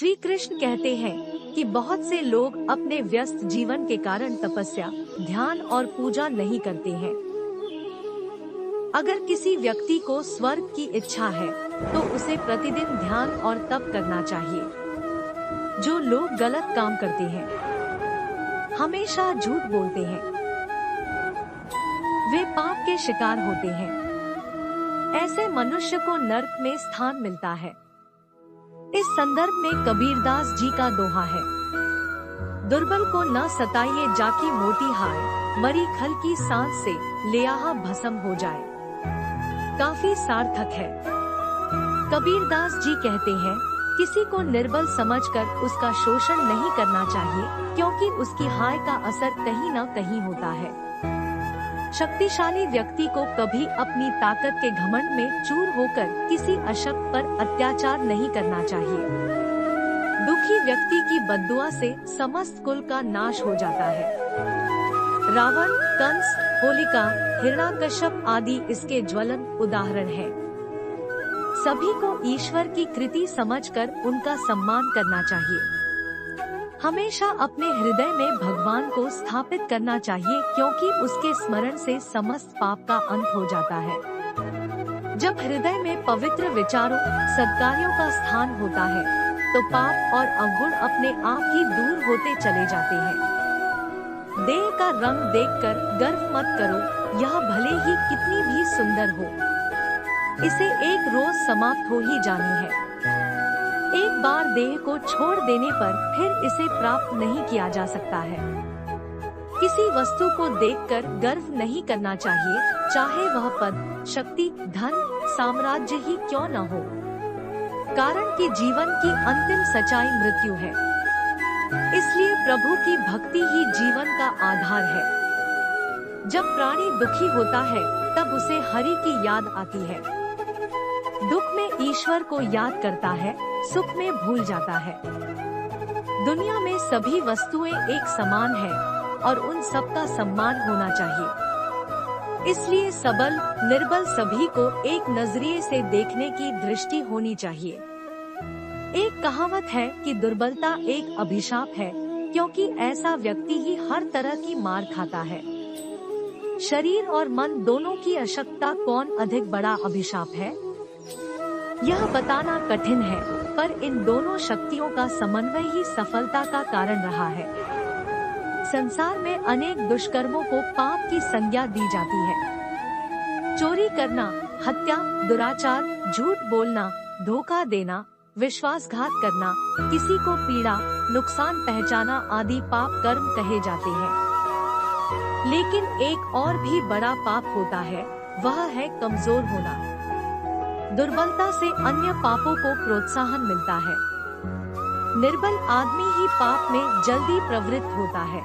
श्री कृष्ण कहते हैं कि बहुत से लोग अपने व्यस्त जीवन के कारण तपस्या, ध्यान और पूजा नहीं करते हैं। अगर किसी व्यक्ति को स्वर्ग की इच्छा है तो उसे प्रतिदिन ध्यान और तप करना चाहिए। जो लोग गलत काम करते हैं, हमेशा झूठ बोलते हैं, वे पाप के शिकार होते हैं। ऐसे मनुष्य को नरक में स्थान मिलता है। इस संदर्भ में कबीरदास जी का दोहा है, दुर्बल को न सताइए जाकी मोटी हाय, मरी खल की सांस से ले आहा भस्म हो जाए। काफी सार्थक है। कबीरदास जी कहते हैं, किसी को निर्बल समझकर उसका शोषण नहीं करना चाहिए, क्योंकि उसकी हाय का असर कहीं न कहीं होता है। शक्तिशाली व्यक्ति को कभी अपनी ताकत के घमंड में चूर होकर किसी अशक्त पर अत्याचार नहीं करना चाहिए। दुखी व्यक्ति की बद्दुआ से समस्त कुल का नाश हो जाता है। रावण, कंस, होलिका, हिरण्याकश्यप आदि इसके ज्वलंत उदाहरण हैं। सभी को ईश्वर की कृति समझकर उनका सम्मान करना चाहिए। हमेशा अपने हृदय में भगवान को स्थापित करना चाहिए, क्योंकि उसके स्मरण से समस्त पाप का अंत हो जाता है। जब हृदय में पवित्र विचारों, सद्कार्यों का स्थान होता है, तो पाप और अवगुण अपने आप ही दूर होते चले जाते हैं। देह का रंग देखकर गर्व मत करो, यह भले ही कितनी भी सुंदर हो, इसे एक रोज समाप्त हो ही जानी है। एक बार देह को छोड़ देने पर फिर इसे प्राप्त नहीं किया जा सकता है। किसी वस्तु को देखकर गर्व नहीं करना चाहिए, चाहे वह पद, शक्ति, धन, साम्राज्य ही क्यों न हो, कारण कि जीवन की अंतिम सच्चाई मृत्यु है। इसलिए प्रभु की भक्ति ही जीवन का आधार है। जब प्राणी दुखी होता है तब उसे हरि की याद आती है। दुख में ईश्वर को याद करता है, सुख में भूल जाता है। दुनिया में सभी वस्तुएं एक समान हैं और उन सब का सम्मान होना चाहिए। इसलिए सबल, निर्बल सभी को एक नजरिए से देखने की दृष्टि होनी चाहिए। एक कहावत है कि दुर्बलता एक अभिशाप है, क्योंकि ऐसा व्यक्ति ही हर तरह की मार खाता है। शरीर और मन दोनों की अशक्तता कौन अधिक बड़ा अभिशाप है, यह बताना कठिन है, पर इन दोनों शक्तियों का समन्वय ही सफलता का कारण रहा है। संसार में अनेक दुष्कर्मों को पाप की संज्ञा दी जाती है। चोरी करना, हत्या, दुराचार, झूठ बोलना, धोखा देना, विश्वासघात करना, किसी को पीड़ा, नुकसान पहुंचाना आदि पाप कर्म कहे जाते हैं। लेकिन एक और भी बड़ा पाप होता है, वह है कमजोर होना। दुर्बलता से अन्य पापों को प्रोत्साहन मिलता है। निर्बल आदमी ही पाप में जल्दी प्रवृत्त होता है।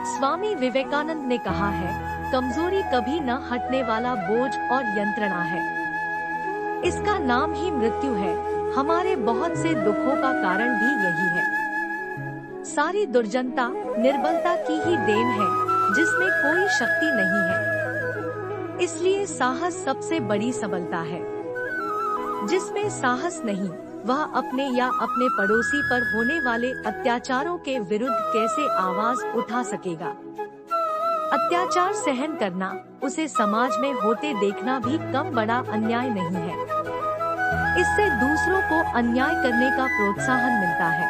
स्वामी विवेकानंद ने कहा है, कमजोरी कभी न हटने वाला बोझ और यंत्रणा है। इसका नाम ही मृत्यु है। हमारे बहुत से दुखों का कारण भी यही है। सारी दुर्जनता निर्बलता की ही देन है, जिसमें कोई शक्ति नहीं है। इसलिए साहस सबसे बड़ी सबलता है। जिसमें साहस नहीं, वह अपने या अपने पड़ोसी पर होने वाले अत्याचारों के विरुद्ध कैसे आवाज उठा सकेगा। अत्याचार सहन करना, उसे समाज में होते देखना भी कम बड़ा अन्याय नहीं है। इससे दूसरों को अन्याय करने का प्रोत्साहन मिलता है।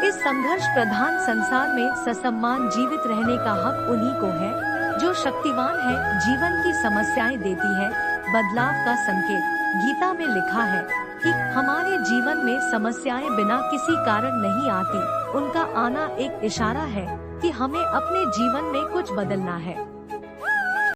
इस संघर्ष प्रधान संसार में ससम्मान जीवित रहने का हक उन्हीं को है जो शक्तिवान है, जीवन की समस्याएं देती है बदलाव का संकेत। गीता में लिखा है कि हमारे जीवन में समस्याएं बिना किसी कारण नहीं आती, उनका आना एक इशारा है कि हमें अपने जीवन में कुछ बदलना है।